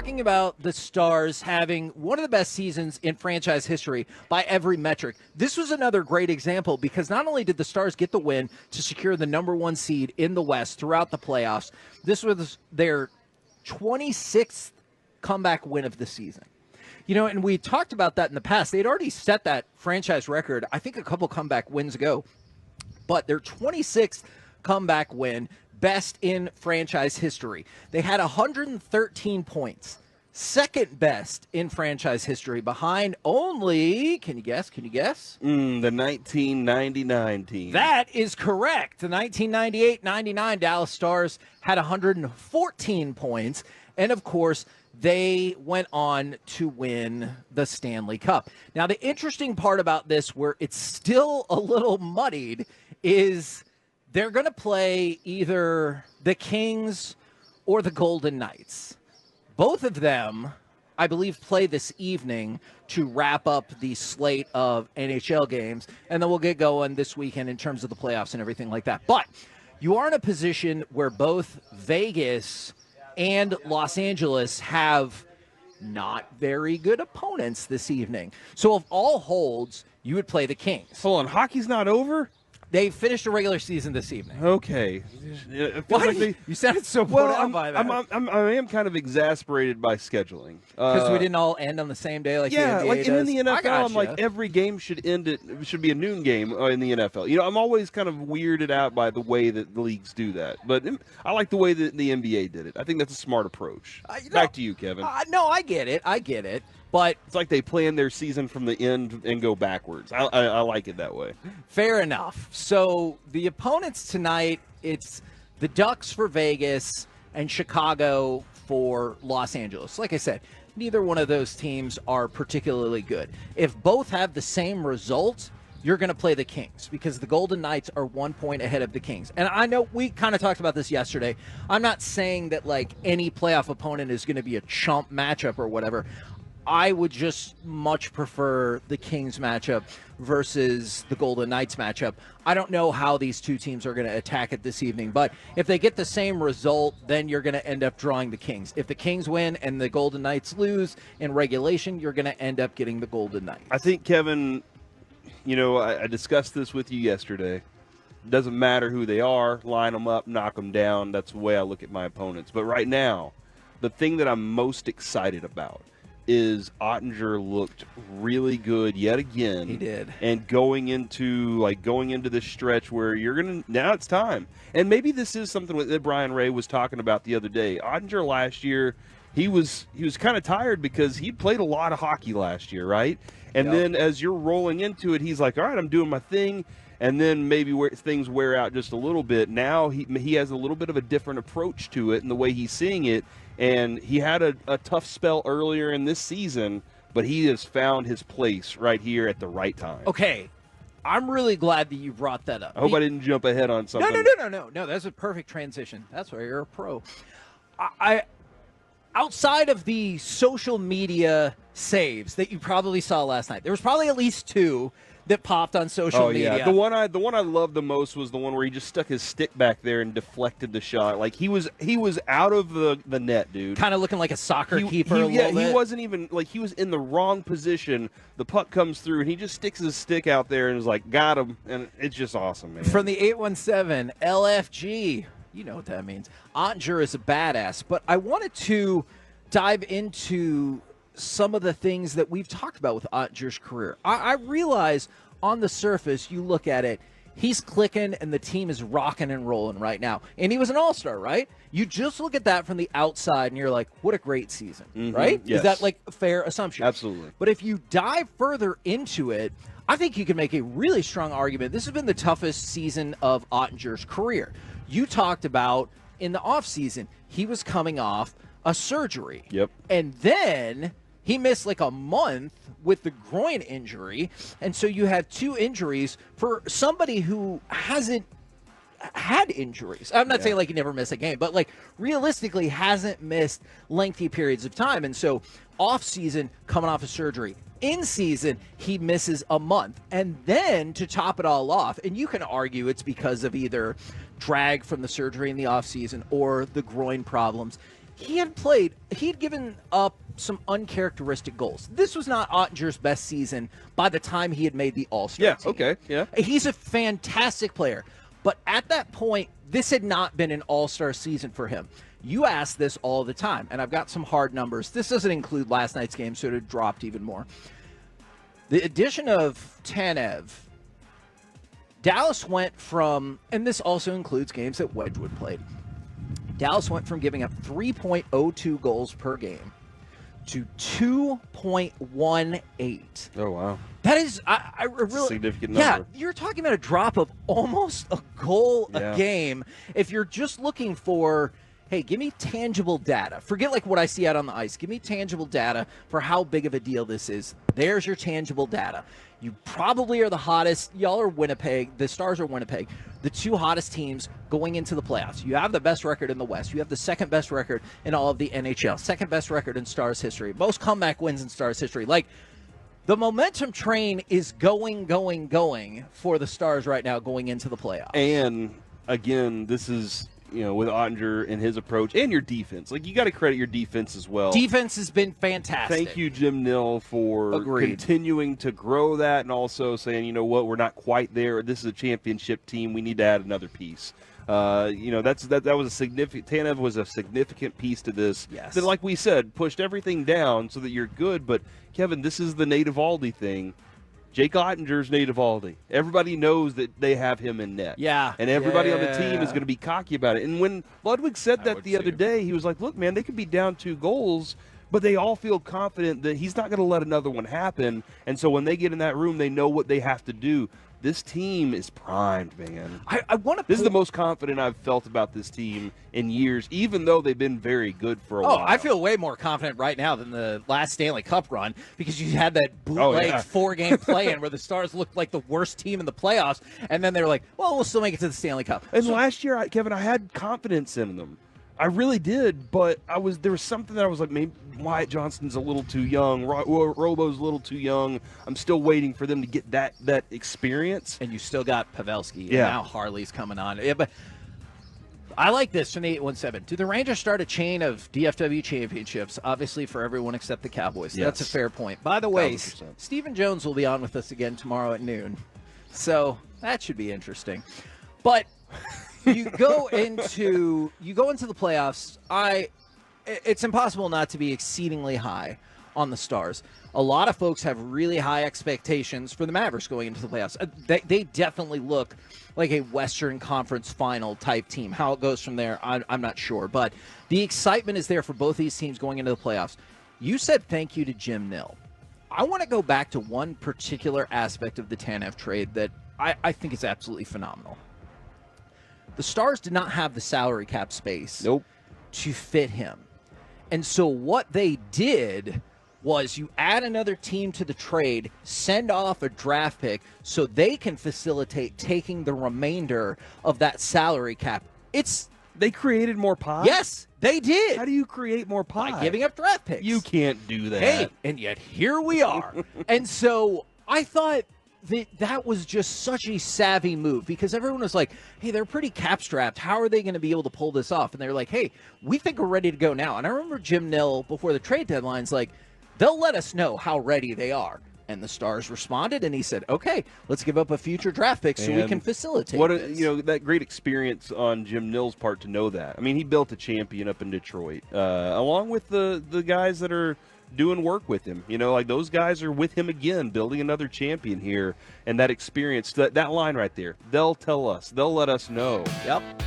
talking about the Stars having one of the best seasons in franchise history by every metric. This was another great example because not only did the Stars get the win to secure the number 1 seed in the West throughout the playoffs, this was their 26th comeback win of the season. You know, and we talked about that in the past. They'd already set that franchise record, I think, a couple comeback wins ago. But their 26th comeback win, best in franchise history. They had 113 points, second best in franchise history, behind only, can you guess? The 1999 team. That is correct. The 1998-99 Dallas Stars had 114 points, and of course, they went on to win the Stanley Cup. Now, the interesting part about this, where it's still a little muddied, is they're going to play either the Kings or the Golden Knights. Both of them, I believe, play this evening to wrap up the slate of NHL games, and then we'll get going this weekend in terms of the playoffs and everything like that. But you are in a position where both Vegas and Los Angeles have not very good opponents this evening. So if all holds, you would play the Kings. Hold on, hockey's not over? They finished a regular season this evening. Okay. You sounded so put out by that. I am kind of exasperated by scheduling. Because we didn't all end on the same day like the NBA like does. in the NFL, I'm like, every game should be a noon game in the NFL. You know, I'm always kind of weirded out by the way that the leagues do that. But I like the way that the NBA did it. I think that's a smart approach. Back to you, Kevin. No, I get it. But it's like they plan their season from the end and go backwards. I like it that way. Fair enough. So the opponents tonight, it's the Ducks for Vegas and Chicago for Los Angeles. Like I said, neither one of those teams are particularly good. If both have the same result, you're going to play the Kings because the Golden Knights are 1 point ahead of the Kings. And I know we kind of talked about this yesterday. I'm not saying that like any playoff opponent is going to be a chump matchup or whatever. I would just much prefer the Kings matchup versus the Golden Knights matchup. I don't know how these two teams are going to attack it this evening, but if they get the same result, then you're going to end up drawing the Kings. If the Kings win and the Golden Knights lose in regulation, you're going to end up getting the Golden Knights. I think, Kevin, you know, I discussed this with you yesterday. It doesn't matter who they are, line them up, knock them down. That's the way I look at my opponents. But right now, the thing that I'm most excited about is Oettinger looked really good yet again. He did. And going into this stretch where now it's time. And maybe this is something that Brian Ray was talking about the other day. Oettinger last year, he was kind of tired because he played a lot of hockey last year, right? And then as you're rolling into it, he's like, all right, I'm doing my thing. And then maybe where things wear out just a little bit. Now he has a little bit of a different approach to it and the way he's seeing it. And he had a tough spell earlier in this season, but he has found his place right here at the right time. Okay. I'm really glad that you brought that up. I hope I didn't jump ahead on something. No. That's a perfect transition. That's why you're a pro. I outside of the social media saves that you probably saw last night, there was probably at least two that popped on social media. Yeah. The one I loved the most was the one where he just stuck his stick back there and deflected the shot. Like he was out of the net, dude. Kind of looking like a soccer keeper a little bit. He wasn't even like he was in the wrong position. The puck comes through and he just sticks his stick out there and is like, got him. And it's just awesome, man. From the 817 LFG, you know what that means. Oettinger is a badass. But I wanted to dive into some of the things that we've talked about with Oettinger's career. I realize on the surface, you look at it, he's clicking and the team is rocking and rolling right now. And he was an all-star, right? You just look at that from the outside and you're like, what a great season, right? Yes. Is that like a fair assumption? Absolutely. But if you dive further into it, I think you can make a really strong argument. This has been the toughest season of Oettinger's career. You talked about in the offseason, he was coming off a surgery. Yep. And then he missed like a month with the groin injury. And so you have two injuries for somebody who hasn't had injuries. I'm not saying like he never missed a game, but like realistically hasn't missed lengthy periods of time. And so off season, coming off of surgery. In season, he misses a month. And then to top it all off, and you can argue it's because of either drag from the surgery in the offseason or the groin problems. he had given up some uncharacteristic goals. This was not Oettinger's best season by the time he had made the All-Star team. Okay, yeah. He's a fantastic player. But at that point, this had not been an All-Star season for him. You ask this all the time, and I've got some hard numbers. This doesn't include last night's game, so it had dropped even more. The addition of Tanev, Dallas went from, and this also includes games that Wedgwood played, Dallas went from giving up 3.02 goals per game to 2.18. Oh, wow. That is I really significant number. Yeah, you're talking about a drop of almost a goal a game. If you're just looking for, hey, give me tangible data. Forget like what I see out on the ice. Give me tangible data for how big of a deal this is. There's your tangible data. You probably are the hottest. Y'all are Winnipeg. The Stars are Winnipeg. The two hottest teams going into the playoffs. You have the best record in the West. You have the second best record in all of the NHL. Second best record in Stars history. Most comeback wins in Stars history. Like, the momentum train is going for the Stars right now going into the playoffs. And, again, this is, with Oettinger and his approach and your defense. Like, you got to credit your defense as well. Defense has been fantastic. Thank you, Jim Nill, for continuing to grow that and also saying, you know what, we're not quite there. This is a championship team. We need to add another piece. That was a significant. Tanev was a significant piece to this. Yes. That, like we said, pushed everything down so that you're good. But Kevin, this is the Nate Eovaldi thing. Jake Oettinger's Nate Eovaldi. Everybody knows that they have him in net. Yeah. And everybody on the team is going to be cocky about it. And when Ludwig said that the other day, he was like, look, man, they could be down 2 goals, but they all feel confident that he's not going to let another one happen. And so when they get in that room, they know what they have to do. This team is primed, man. I want to. This is the most confident I've felt about this team in years, even though they've been very good for a while. I feel way more confident right now than the last Stanley Cup run because you had that bootleg 4-game play-in where the Stars looked like the worst team in the playoffs, and then they were like, well, we'll still make it to the Stanley Cup. And last year, Kevin, I had confidence in them. I really did, but there was something that I was like, maybe Wyatt Johnston's a little too young, Robo's a little too young. I'm still waiting for them to get that experience. And you still got Pavelski, and Yeah. now Harley's coming on. Yeah, but I like this from the 817. Do the Rangers start a chain of DFW championships, obviously for everyone except the Cowboys? Yes. That's a fair point. By the way, 1,000%. Stephen Jones will be on with us again tomorrow at noon, so that should be interesting. But you go into the playoffs. It's impossible not to be exceedingly high on the Stars. A lot of folks have really high expectations for the Mavericks going into the playoffs. They definitely look like a Western Conference final type team. How it goes from there, I'm not sure. But the excitement is there for both these teams going into the playoffs. You said thank you to Jim Nill. I want to go back to one particular aspect of the Tanev trade that I think is absolutely phenomenal. The Stars did not have the salary cap space to fit him. And so what they did was you add another team to the trade, send off a draft pick so they can facilitate taking the remainder of that salary cap. They created more pie? Yes, they did. How do you create more pie? By giving up draft picks. You can't do that. Hey, and yet here we are. And so I thought that was just such a savvy move because everyone was like, hey, they're pretty cap-strapped. How are they going to be able to pull this off? And they're like, hey, we think we're ready to go now. And I remember Jim Nill, before the trade deadline's like, they'll let us know how ready they are. And the Stars responded, and he said, okay, let's give up a future draft pick so we can facilitate this. That great experience on Jim Nill's part to know that. I mean, he built a champion up in Detroit, along with the guys that are doing work with him. Like those guys are with him again, building another champion here. And that experience, that line right there, they'll tell us. They'll let us know. Yep.